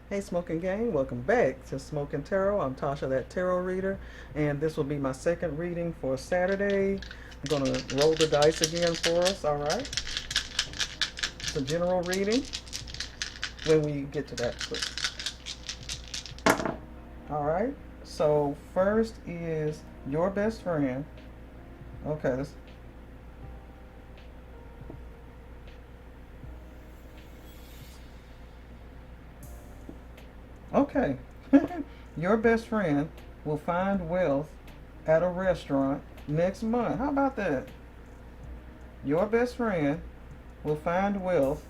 Hey Smokin Gang, welcome back to Smokin Tarot. I'm Tasha, that tarot reader, and this will be my second reading for Saturday. I'm going to roll the dice again for us, alright? It's a general reading when we get to that. Alright, so first is your best friend. Okay, okay. Your best friend will find wealth at a restaurant next month. How about that? Your best friend will find wealth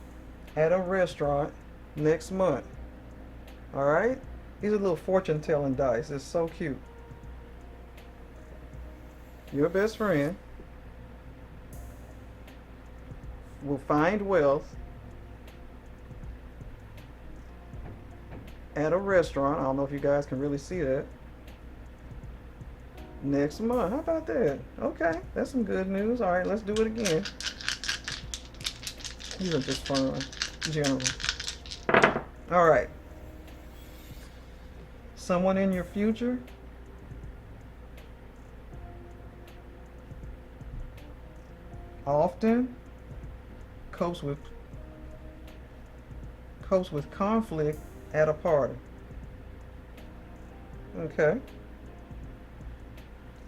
at a restaurant next month. All right? These are little fortune telling dice. It's so cute. Your best friend will find wealth at a restaurant. I don't know if you guys can really see that. Next month. How about that? Okay, that's some good news. All right, let's do it again. These are just fun, general. All right. Someone in your future often copes with conflict at a party. Okay.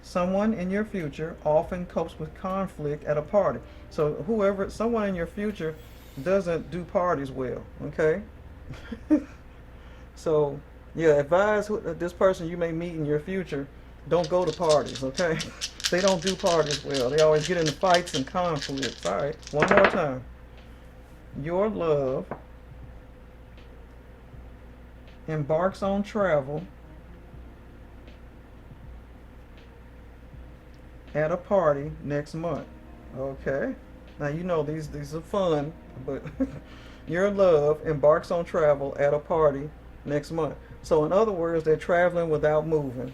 Someone in your future often copes with conflict at a party. So someone in your future doesn't do parties well. Okay. So yeah, advise this person you may meet in your future, don't go to parties. Okay. They don't do parties well. They always get into fights and conflicts. All right. One more time. Your love embarks on travel at a party next month. Okay. Now you know these are fun, but your love embarks on travel at a party next month. So in other words, they're traveling without moving.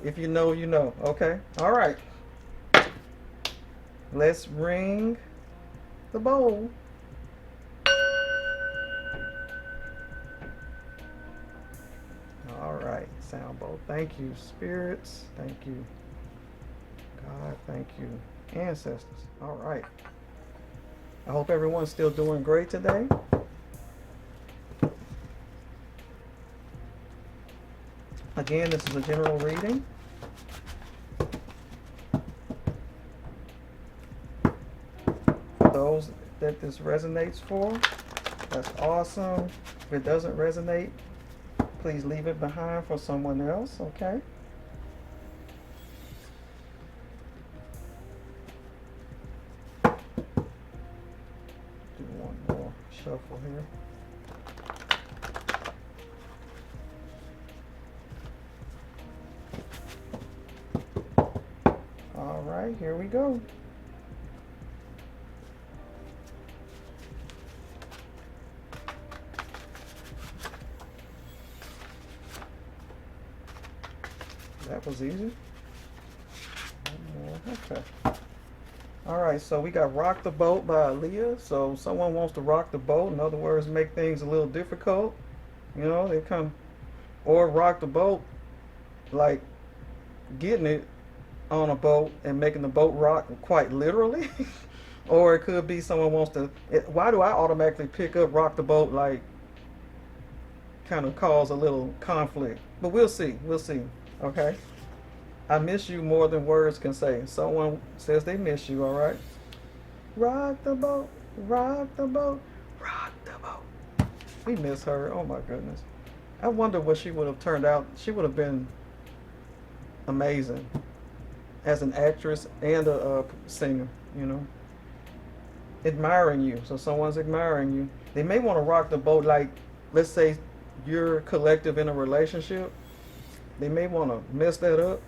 If you know, you know. Okay. All right. Let's ring the bowl. All right, sound bowl. Thank you, spirits. Thank you, God. Thank you, ancestors. All right. I hope everyone's still doing great today. Again, this is a general reading. For those that this resonates for, that's awesome. If it doesn't resonate, please leave it behind for someone else, okay? Do one more shuffle here. All right, here we go. That was easy. Okay. All right, so we got Rock the Boat by Aaliyah. So someone wants to rock the boat. In other words, make things a little difficult. You know, they come, or rock the boat, like getting it on a boat and making the boat rock quite literally. Or it could be someone wants to, why do I automatically pick up rock the boat like kind of cause a little conflict? But we'll see. We'll see. Okay. I miss you more than words can say. Someone says they miss you, all right? Rock the boat, rock the boat, rock the boat. We miss her. Oh my goodness. I wonder what she would have turned out. She would have been amazing as an actress and a singer, you know. Admiring you. So someone's admiring you. They may want to rock the boat like, let's say you're collective in a relationship. They may want to mess that up.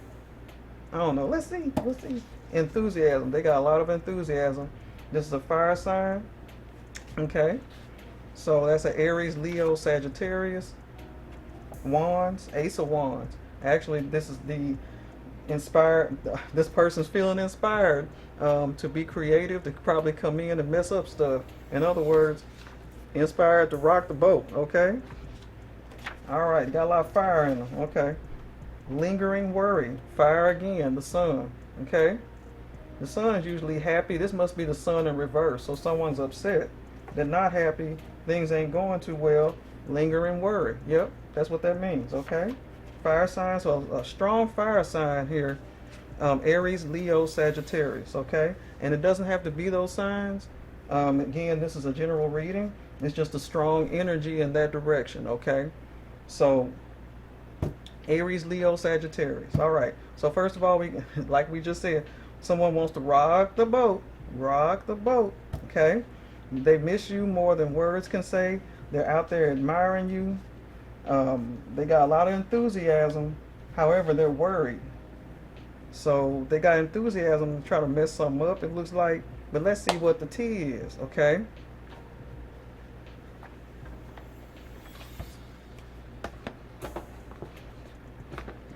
I don't know. Let's see. Let's see. Enthusiasm. They got a lot of enthusiasm. This is a fire sign. Okay. So that's an Aries, Leo, Sagittarius. Wands, Ace of Wands. Actually, this is the inspired. This person's feeling inspired to be creative, to probably come in and mess up stuff. In other words, Inspired to rock the boat, okay? All right, got a lot of fire in them, okay? Lingering worry, fire again, the sun, okay? The sun is usually happy. This must be the sun in reverse, so someone's upset. They're not happy, things ain't going too well, lingering worry. Yep, that's what that means, okay? Fire signs, so a strong fire sign here, Aries, Leo, Sagittarius, okay? And it doesn't have to be those signs. Again, this is a general reading. It's just a strong energy in that direction, okay? So, Aries, Leo, Sagittarius. All right. So first of all, we like we just said, someone wants to rock the boat. Rock the boat. Okay? They miss you more than words can say. They're out there admiring you. They got a lot of enthusiasm. However, they're worried. So they got enthusiasm to try to mess something up, it looks like. But let's see what the tea is, okay?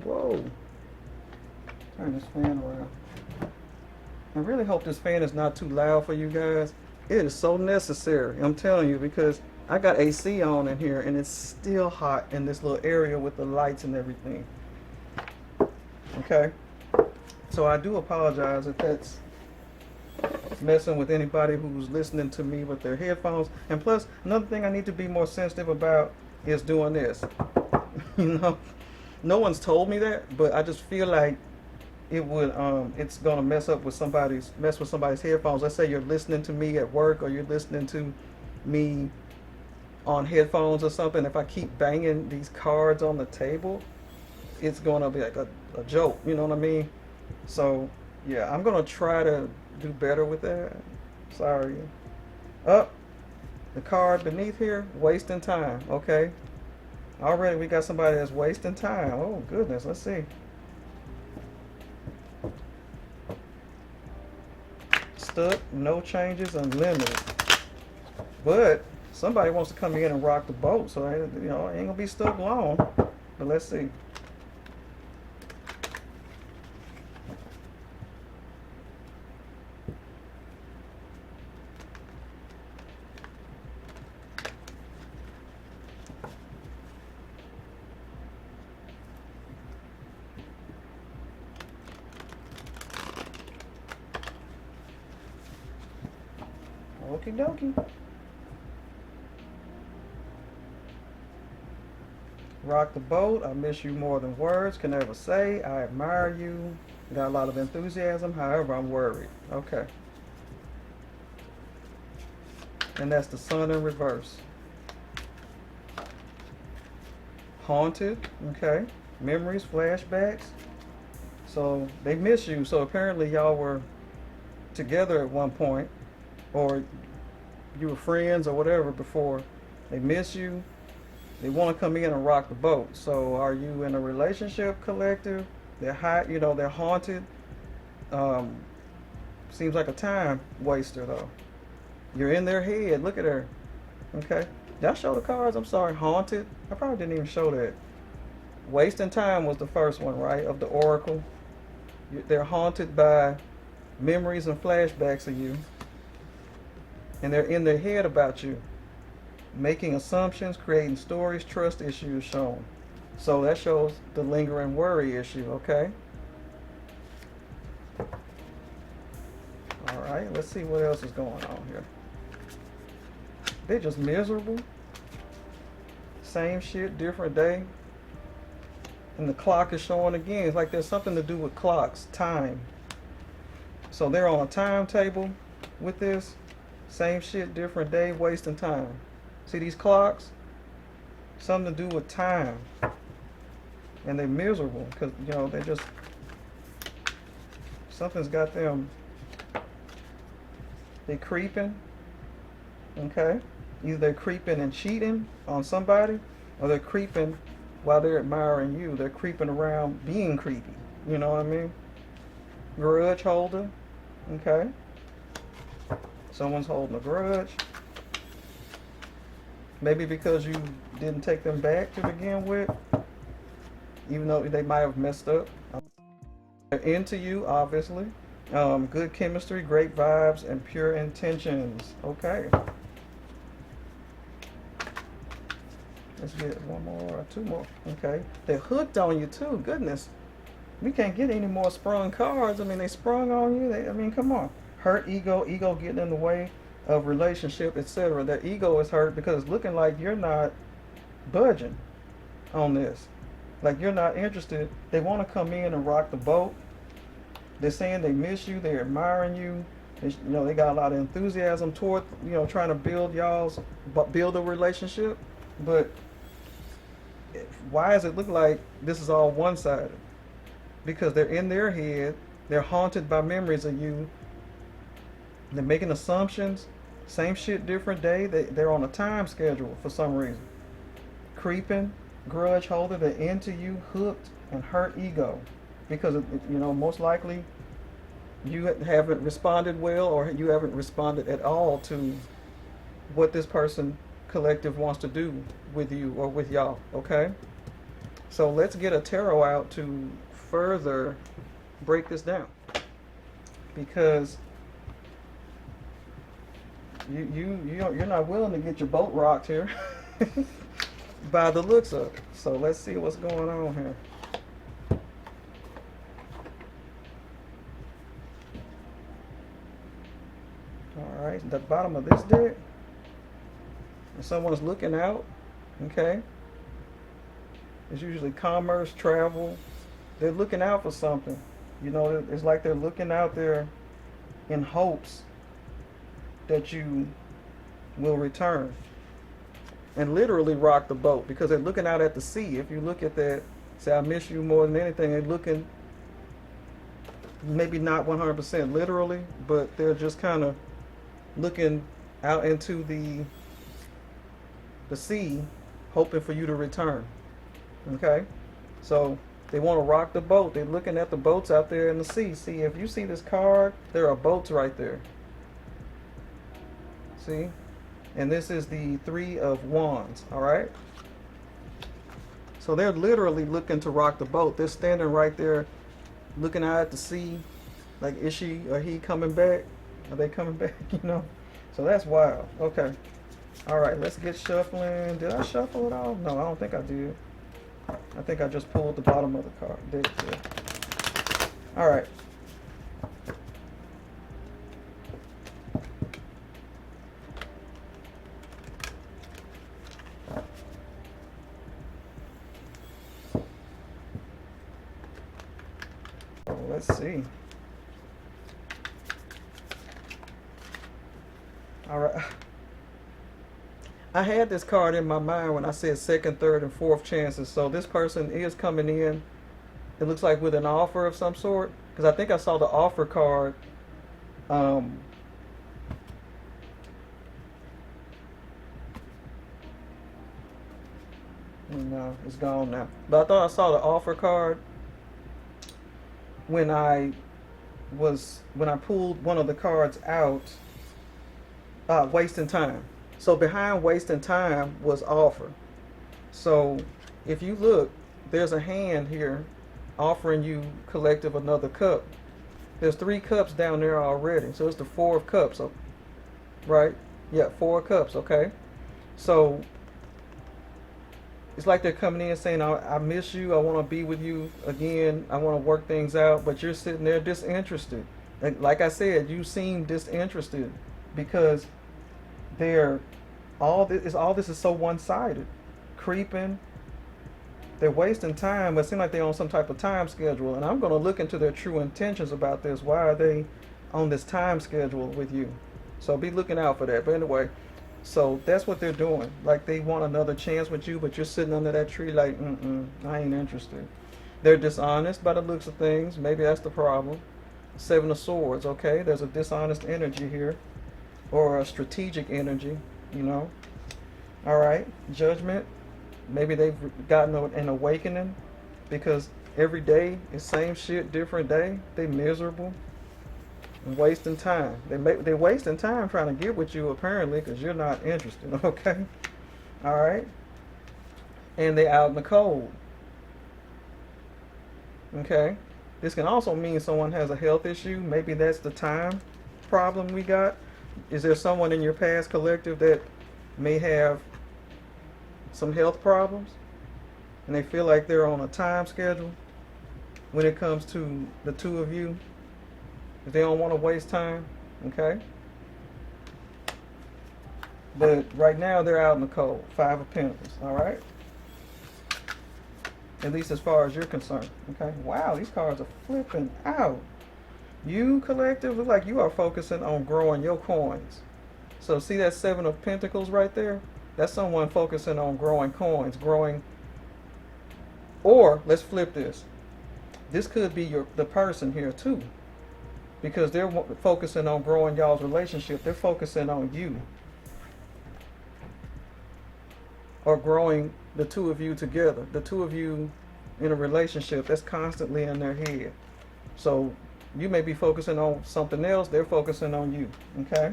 Whoa. Turn this fan around. I really hope this fan is not too loud for you guys. It is so necessary, I'm telling you, because I got AC on in here and it's still hot in this little area with the lights and everything. Okay? So I do apologize if that's messing with anybody who's listening to me with their headphones. And plus, another thing I need to be more sensitive about is doing this. You know? No one's told me that, but I just feel like it would it's gonna mess with somebody's headphones. Let's say you're listening to me at work or you're listening to me on headphones or something. If I keep banging these cards on the table, it's gonna be like a joke, you know what I mean? So yeah, I'm gonna try to do better with that. Sorry. Up, the card beneath here, wasting time. Okay, already we got somebody that's wasting time. Oh goodness, let's see. Stuck, no changes, unlimited. But somebody wants to come in and rock the boat, so you know, ain't gonna be stuck long. But let's see. Okie dokie. Rock the boat. I miss you more than words can ever say. I admire you. Got a lot of enthusiasm. However, I'm worried. Okay. And that's the sun in reverse. Haunted. Okay. Memories, flashbacks. So they miss you. So apparently y'all were together at one point, or you were friends or whatever before. They miss you. They want to come in and rock the boat. So are you in a relationship, collective? They're hot, you know, they're haunted. Seems like a time waster though. You're in their head. Look at her. Okay. Did I show the cards? I'm sorry. Haunted. I probably didn't even show that. Wasting time was the first one, right? Of the oracle. They're haunted by memories and flashbacks of you. And they're in their head about you. Making assumptions, creating stories, trust issues shown. So that shows the lingering worry issue, okay? All right, let's see what else is going on here. They're just miserable. Same shit, different day. And the clock is showing again. It's like there's something to do with clocks, time. So they're on a timetable with this. Same shit, different day, wasting time. See these clocks? Something to do with time. And they're miserable because, you know, they just, something's got them, they creeping, okay? Either they're creeping and cheating on somebody, or they're creeping while they're admiring you. They're creeping around being creepy, you know what I mean? Grudge holder, okay? Someone's holding a grudge. Maybe because you didn't take them back to begin with, even though they might have messed up. They're into you, obviously. Good chemistry, great vibes, and pure intentions. Okay. Let's get one more or two more. Okay. They're hooked on you too. Goodness. We can't get any more sprung cards. I mean, they sprung on you. I mean, come on. Hurt ego, ego getting in the way of relationship, etc. Their ego is hurt because it's looking like you're not budging on this. Like you're not interested. They want to come in and rock the boat. They're saying they miss you. They're admiring you. They got a lot of enthusiasm toward, trying to build build a relationship. But why does it look like this is all one-sided? Because they're in their head. They're haunted by memories of you. They're making assumptions. Same shit, different day. They're on a time schedule for some reason. Creeping, grudge holder, they're into you, hooked, and hurt ego. Because, most likely you haven't responded well, or you haven't responded at all to what this person collective wants to do with you or with y'all, okay? So let's get a tarot out to further break this down. Because you're not willing to get your boat rocked here by the looks of it. So let's see what's going on here. All right, the bottom of this deck, someone's looking out, okay? It's usually commerce, travel. They're looking out for something. It's like they're looking out there in hopes that you will return and literally rock the boat, because they're looking out at the sea. If you look at that, say, I miss you more than anything, they're looking, maybe not 100% literally, but they're just kind of looking out into the sea, hoping for you to return. Okay? So they want to rock the boat. They're looking at the boats out there in the sea. See, if you see this card, there are boats right there. See? And this is the Three of Wands, all right? So they're literally looking to rock the boat. They're standing right there looking out at the sea. Like, is she or he coming back? Are they coming back, So that's wild. Okay. All right, let's get shuffling. Did I shuffle it all? No, I don't think I did. I think I just pulled the bottom of the card. Deck. All right. Let's see. All right. I had this card in my mind when I said second, third, and fourth chances. So this person is coming in, it looks like, with an offer of some sort. Because I think I saw the offer card. No, it's gone now. But I thought I saw the offer card when I pulled one of the cards out, wasting time. So behind wasting time was offer. So if you look, there's a hand here offering you, collective, another cup. There's 3 cups down there already. So it's the 4 of cups, right? Yeah, 4 cups, okay? So it's like they're coming in saying, I miss you, I want to be with you again, I want to work things out, but you're sitting there disinterested. Like I said, you seem disinterested because all this is so one-sided. Creeping, they're wasting time, but it seems like they're on some type of time schedule. And I'm going to look into their true intentions about this. Why are they on this time schedule with you? So be looking out for that. But anyway, so that's what they're doing. Like, they want another chance with you, but you're sitting under that tree like, I ain't interested. They're dishonest by the looks of things. Maybe that's the problem. 7 of Swords, okay? There's a dishonest energy here, or a strategic energy, All right, Judgment. Maybe they've gotten an awakening because every day is same shit, different day. They miserable and wasting time. They're wasting time trying to get with you, apparently, because you're not interested, okay? All right? And they out in the cold. Okay? This can also mean someone has a health issue. Maybe that's the time problem we got. Is there someone in your past collective that may have some health problems, and they feel like they're on a time schedule when it comes to the two of you. If they don't want to waste time, okay? But right now they're out in the cold. Five of Pentacles, all right? At least as far as you're concerned, okay? Wow, these cards are flipping out. You, collective, look like you are focusing on growing your coins. So see that Seven of Pentacles right there? That's someone focusing on growing coins, growing. Or let's flip this. This could be the person here too, because they're focusing on growing y'all's relationship. They're focusing on you, or growing the two of you together. The two of you in a relationship that's constantly in their head. So you may be focusing on something else. They're focusing on you, okay?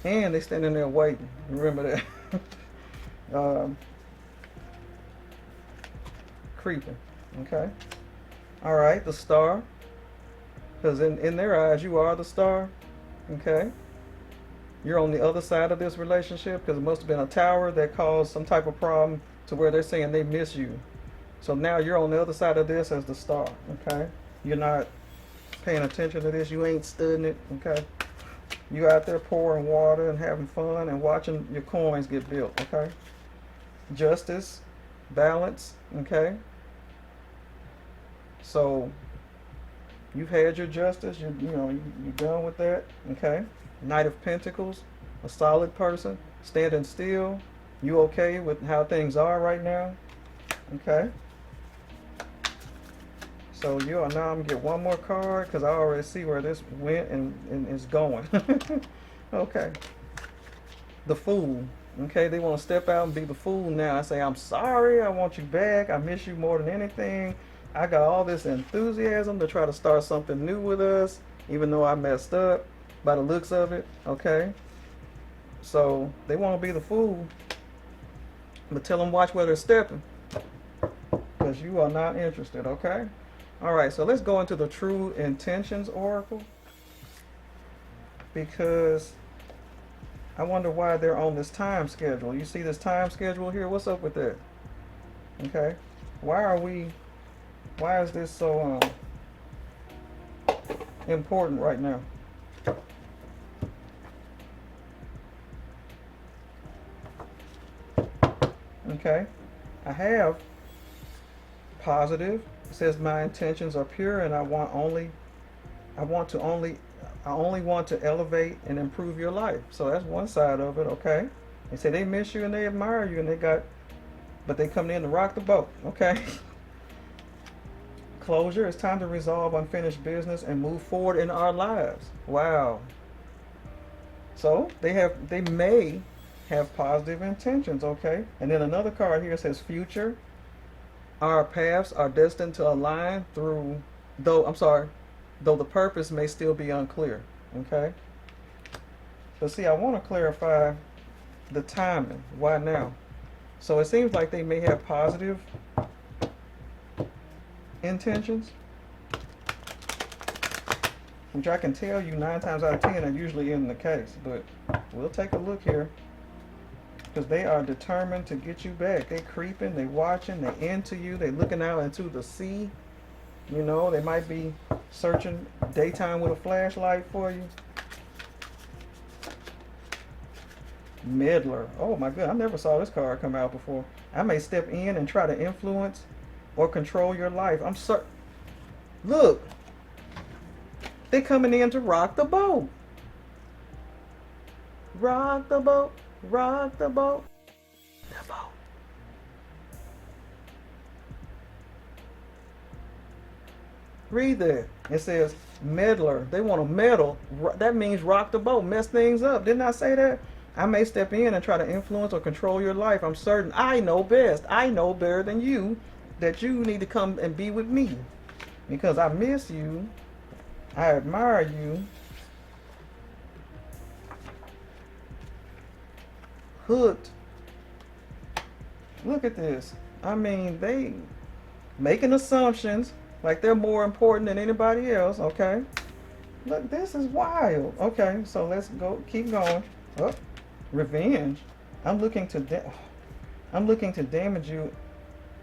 And they're standing there waiting. Remember that. Creeping, okay? All right, the Star. Because in their eyes, you are the star, okay? You're on the other side of this relationship because it must have been a tower that caused some type of problem to where they're saying they miss you. So now you're on the other side of this as the star, okay? You're not paying attention to this. You ain't studying it, okay? You out there pouring water and having fun and watching your coins get built, okay? Justice, balance, okay? So you've had your justice. You're done with that, okay? Knight of Pentacles, a solid person, standing still. You okay with how things are right now, okay? So you are now. I'm gonna get one more card because I already see where this went and is going. Okay. The Fool. Okay, they want to step out and be the fool now. I say, I'm sorry, I want you back. I miss you more than anything. I got all this enthusiasm to try to start something new with us, even though I messed up by the looks of it. Okay. So they want to be the fool. But tell them watch where they're stepping, because you are not interested, okay? All right, so let's go into the True Intentions Oracle, because I wonder why they're on this time schedule. You see this time schedule here? What's up with that? Okay. Why is this so important right now? Okay. I have positive. It says my intentions are pure and I only want to elevate and improve your life. So that's one side of it, okay? They say they miss you and they admire you and but they come in to rock the boat, okay? Closure. It's time to resolve unfinished business and move forward in our lives. Wow. So they may have positive intentions, okay? And then another card here says future. Our paths are destined to align though the purpose may still be unclear, okay? But see, I want to clarify the timing. Why now? So it seems like they may have positive intentions, which I can tell you 9 times out of 10 are usually in the case. But we'll take a look here, because they are determined to get you back. They creeping, they watching, they into you, they looking out into the sea. You know, they might be searching daytime with a flashlight for you. Meddler. Oh my god, I never saw this card come out before. I may step in and try to influence or control your life. I'm certain. Look, they coming in to rock the boat. Rock the boat. Rock the boat. The boat. Read that. It says meddler. They want to meddle. That means rock the boat, mess things up. Didn't I say that? I may step in and try to influence or control your life. I'm certain I know best. I know better than you that you need to come and be with me, because I miss you. I admire you. Hooked. Look at this. I mean, they making assumptions Like they're more important than anybody else. Okay. Look, this is wild. Okay, so let's go. Keep going. Oh, revenge. I'm looking to. I'm looking to damage you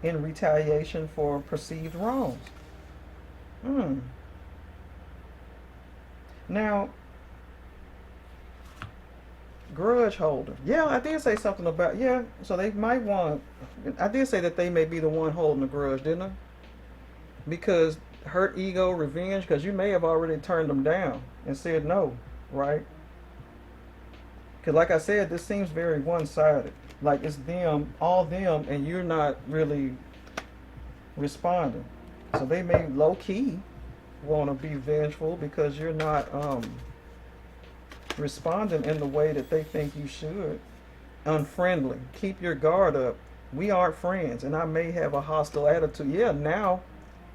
in retaliation for perceived wrongs. Hmm. Now, grudge holder. Yeah, I did say something about, yeah, so they might want, I did say that they may be the one holding the grudge, didn't I? Because hurt ego, revenge, because you may have already turned them down and said no, right? Because like I said, this seems very one-sided. Like it's them, all them, and you're not really responding. So they may low-key want to be vengeful because you're not responding in the way that they think you should. Unfriendly. Keep your guard up. We aren't friends, and I may have a hostile attitude. Yeah, now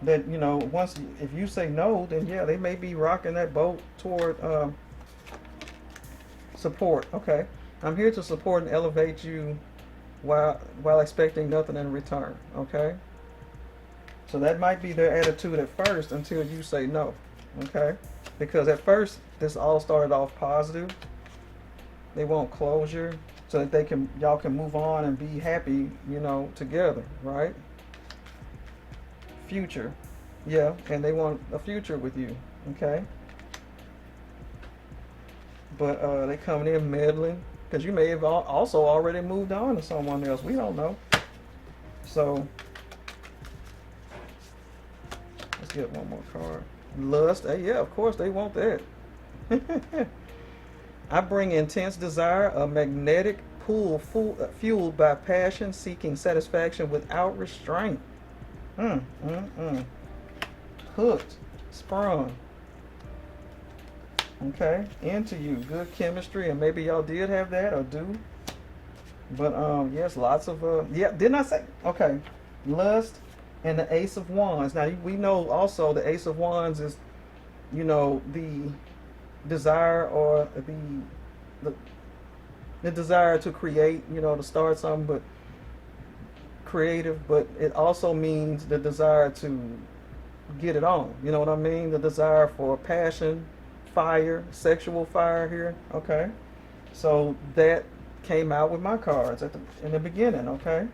that once if you say no, then yeah, they may be rocking that boat toward support. Okay, I'm here to support and elevate you while expecting nothing in return. Okay, so that might be their attitude at first until you say no. Okay, because at first this all started off positive. They want closure so that y'all can move on and be happy, together, right? Future. Yeah, and they want a future with you, okay? But they coming in meddling because you may have also already moved on to someone else. We don't know. So let's get one more card. Lust. Yeah, of course they want that. I bring intense desire, a magnetic pull fueled by passion, seeking satisfaction without restraint. Hooked, sprung. Okay, into you. Good chemistry, and maybe y'all did have that or do. But yes, lots of yeah. Didn't I say? Okay, lust and the Ace of Wands. Now we know also the Ace of Wands is, the desire or the desire to create, to start something, but creative, but it also means the desire to get it on. You know what I mean? The desire for passion, fire, sexual fire here. Okay, so that came out with my cards in the beginning. Okay,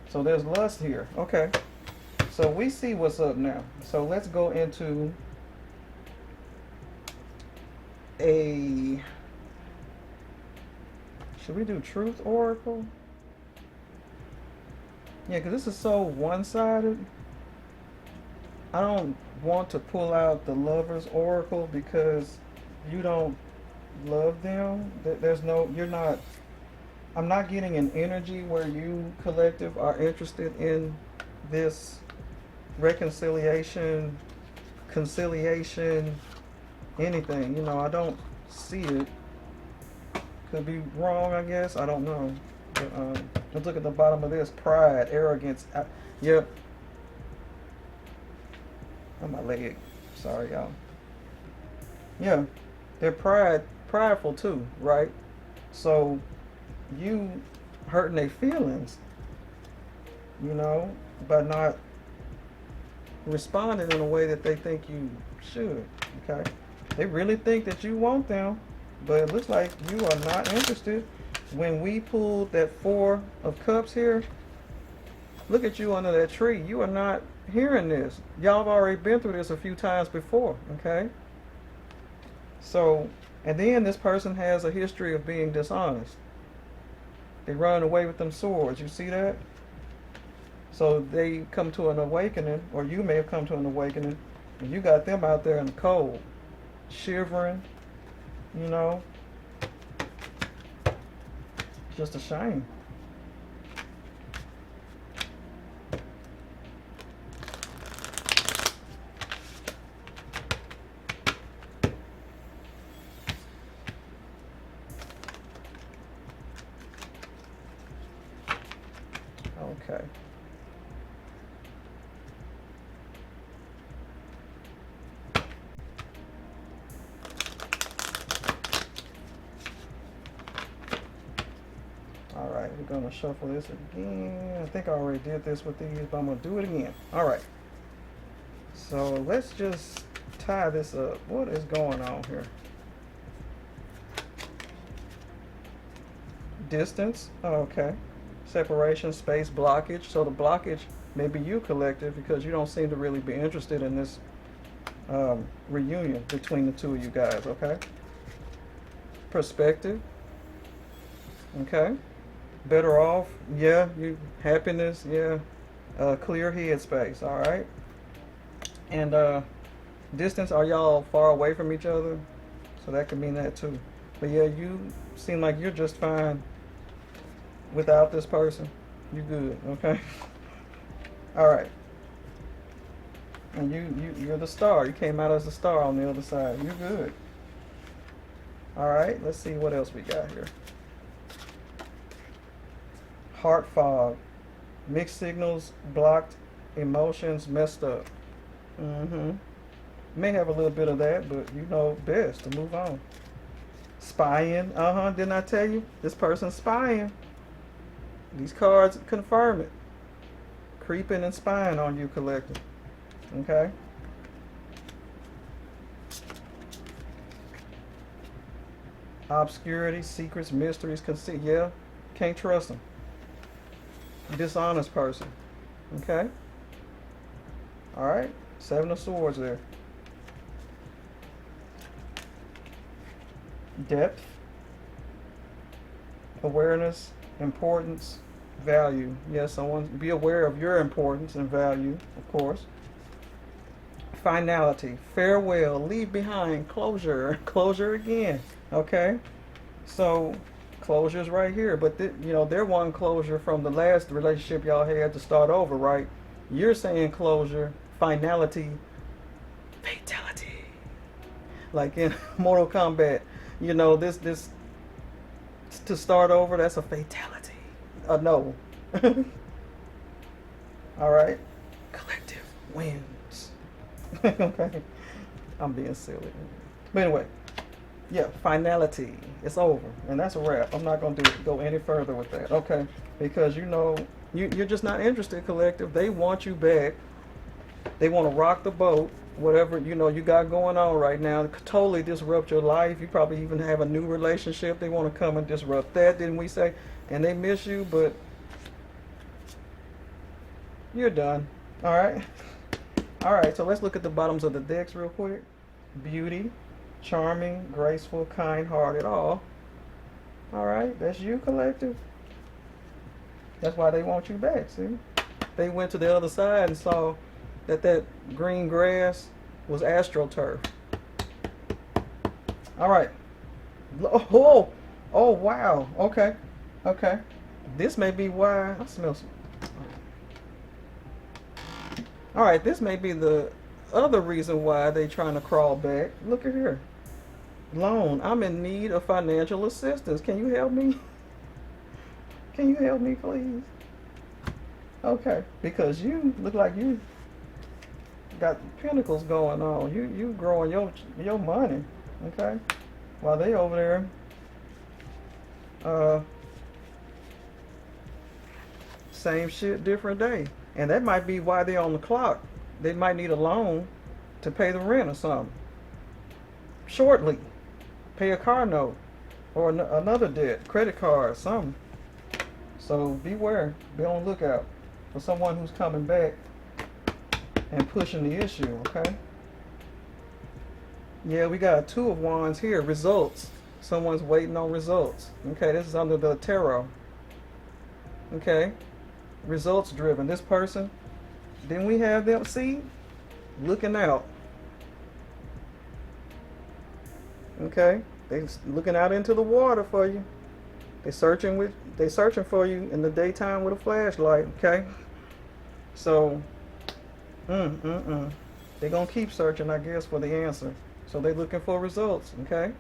so there's lust here. Okay, so we see what's up now. So let's go into should we do Truth Oracle? Yeah, because this is so one-sided. I don't want to pull out the Lover's Oracle because you don't love them. I'm not getting an energy where you collective are interested in this reconciliation, conciliation, anything. I don't see it. Could be wrong, I guess. I don't know. But, let's look at the bottom of this. Pride, arrogance. Yep. On my leg. Sorry, y'all. Yeah. They're prideful too, right? So you hurting their feelings, by not responding in a way that they think you should. Okay? They really think that you want them, but it looks like you are not interested. When we pulled that Four of Cups here, look at you under that tree. You are not hearing this. Y'all have already been through this a few times before, okay? So, and then this person has a history of being dishonest. They run away with them swords. You see that? So they come to an awakening, or you may have come to an awakening, and you got them out there in the cold, shivering, Just a shame. Okay. All right, we're gonna shuffle this again. I think I already did this with these, but I'm gonna do it again. All right. So let's just tie this up. What is going on here? Distance. Oh, okay. Separation, space, blockage. So the blockage may be you, collective, because you don't seem to really be interested in this reunion between the two of you guys. Okay. Perspective. Okay. Better off. Yeah. You happiness. Yeah. Clear head space. All right. And distance. Are y'all far away from each other? So that could mean that too. But yeah, you seem like you're just fine without this person. You good, okay? All right. And you're the star. You came out as the star on the other side. You good. All right. Let's see what else we got here. Heart fog, mixed signals, blocked emotions, messed up. Mm-hmm. May have a little bit of that, but you know best to move on. Spying. Didn't I tell you? This person's spying. These cards confirm it. Creeping and spying on you, collective. Okay? Obscurity, secrets, mysteries, conceit. Yeah, can't trust them. Dishonest person. Okay? Alright, 7 of Swords there. Depth, awareness, importance, value. Yes, someone be aware of your importance and value, of course. Finality, farewell, leave behind, closure, closure again. Okay, so closure's right here, but you know they're one closure from the last relationship y'all had to start over, right? You're saying closure, finality, fatality, like in Mortal Kombat. You know this to start over. That's a fatality. No. All right. Collective wins. Okay. I'm being silly. But anyway, yeah, finality. It's over, and that's a wrap. I'm not gonna go any further with that. Okay, because you know you're just not interested, collective. They want you back. They want to rock the boat. Whatever you know you got going on right now, totally disrupt your life. You probably even have a new relationship. They want to come and disrupt that. Didn't we say? And they miss you, but you're done. All right. All right. So let's look at the bottoms of the decks real quick. Beauty, charming, graceful, kind-hearted. All right. That's you, collective. That's why they want you back. See, they went to the other side and saw that green grass was astroturf. All right. Oh, wow. Okay. This may be why I smell some. All right. This may be the other reason why they trying to crawl back. Look at here. Loan. I'm in need of financial assistance. Can you help me? Can you help me, please? Okay. Because you look like you got pinnacles going on. You growing your money, okay? While they over there, same shit, different day. And that might be why they're on the clock. They might need a loan to pay the rent or something. Shortly, pay a car note or another debt, credit card, something. So beware, be on the lookout for someone who's coming back and pushing the issue, okay? Yeah, we got 2 of Wands here. Results. Someone's waiting on results. Okay, this is under the tarot. Okay, results driven. This person, didn't we have them? See, looking out. Okay, they looking out into the water for you. They searching for you in the daytime with a flashlight. Okay, so. They're going to keep searching, I guess, for the answer. So they're looking for results, okay?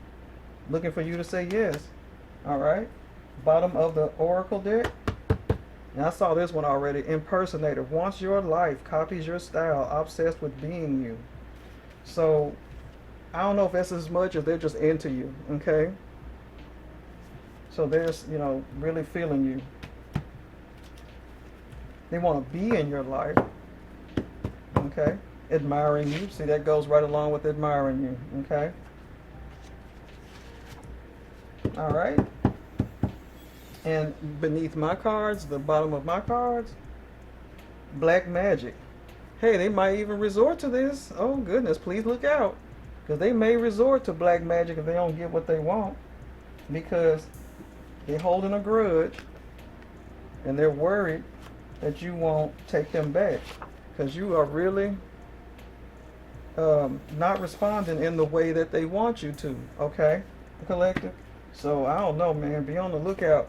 Looking for you to say yes. All right. Bottom of the Oracle deck. And I saw this one already. Impersonator. Wants your life. Copies your style. Obsessed with being you. So I don't know if that's as much as they're just into you, okay? So they're, you know, really feeling you. They want to be in your life. Okay, admiring you. See, that goes right along with admiring you. Okay. All right. And beneath my cards, the bottom of my cards, black magic. Hey, they might even resort to this. Oh goodness, please look out. Because they may resort to black magic if they don't get what they want. Because they're holding a grudge and they're worried that you won't take them back. Because you are really not responding in the way that they want you to. Okay, collective? So I don't know, man. Be on the lookout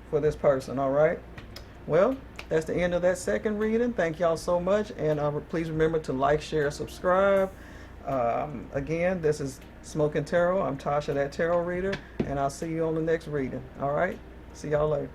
for this person, all right? Well, that's the end of that second reading. Thank y'all so much. And please remember to like, share, subscribe. Again, this is Smokin Tarot. I'm Tasha, that tarot reader. And I'll see you on the next reading. All right? See y'all later.